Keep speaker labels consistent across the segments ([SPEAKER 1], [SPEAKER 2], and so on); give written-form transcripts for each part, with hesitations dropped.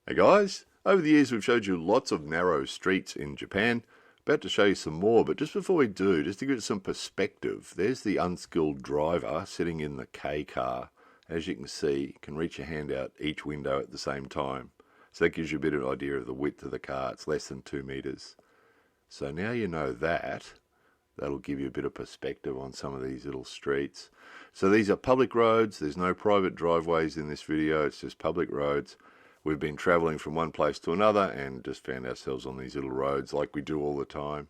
[SPEAKER 1] Hey guys, over the years we've showed you lots of narrow streets in Japan. About to show you some more, but just before we do, just to give it some perspective, there's the unskilled driver sitting in the K car. As you can see, you can reach your hand out each window at the same time. So that gives you a bit of an idea of the width of the car. It's less than 2 meters. So now you know that, that'll give you a bit of perspective on some of these little streets. So these are public roads. There's no private driveways in this video. It's just public roads. We've been travelling from one place to another and just found ourselves on these little roads like we do all the time.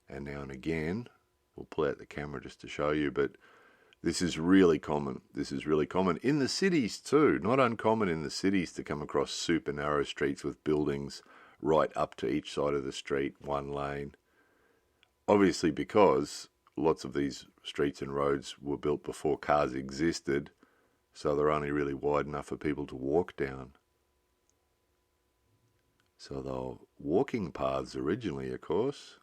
[SPEAKER 1] And now and again, we'll pull out the camera just to show you, but this is really common. This is really common in the cities too. Not uncommon in the cities to come across super narrow streets with buildings right up to each side of the street, one lane. Obviously because lots of these streets and roads were built before cars existed, so they're only really wide enough for people to walk down. So they were walking paths originally, of course.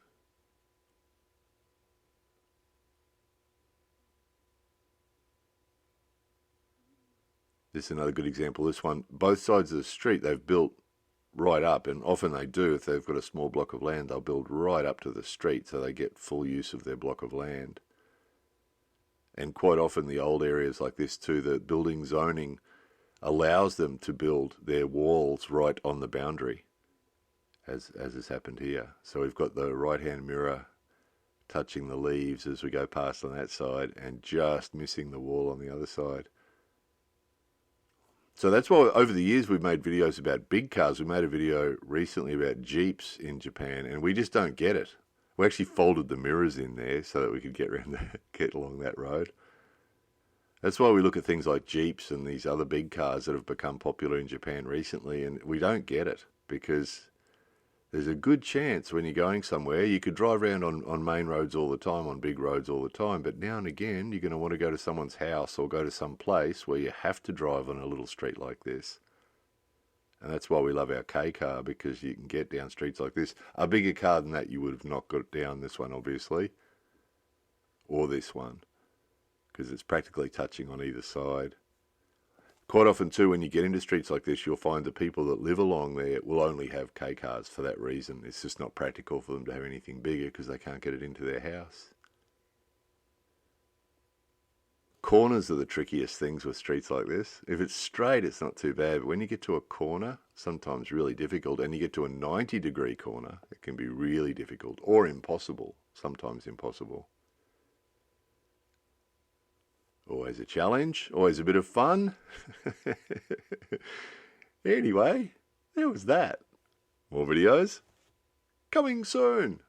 [SPEAKER 1] This is another good example. This one, both sides of the street, they've built right up, and often they do. If they've got a small block of land, they'll build right up to the street so they get full use of their block of land. And quite often the old areas like this too, the building zoning allows them to build their walls right on the boundary. As has happened here. So we've got the right-hand mirror touching the leaves as we go past on that side and just missing the wall on the other side. So that's why over the years we've made videos about big cars. We made a video recently about Jeeps in Japan and we just don't get it. We actually folded the mirrors in there so that we could get along that road. That's why we look at things like Jeeps and these other big cars that have become popular in Japan recently, and we don't get it because there's a good chance when you're going somewhere, you could drive around on main roads all the time, on big roads all the time, but now and again you're going to want to go to someone's house or go to some place where you have to drive on a little street like this. And that's why we love our K car, because you can get down streets like this. A bigger car than that you would have not got down this one, obviously, or this one, because it's practically touching on either side. Quite often too, when you get into streets like this, you'll find the people that live along there will only have K cars for that reason. It's just not practical for them to have anything bigger because they can't get it into their house. Corners are the trickiest things with streets like this. If it's straight, it's not too bad, but when you get to a corner, sometimes really difficult, and you get to a 90-degree corner, it can be really difficult, or impossible, sometimes impossible. Always a challenge, always a bit of fun. Anyway, there was that. More videos coming soon.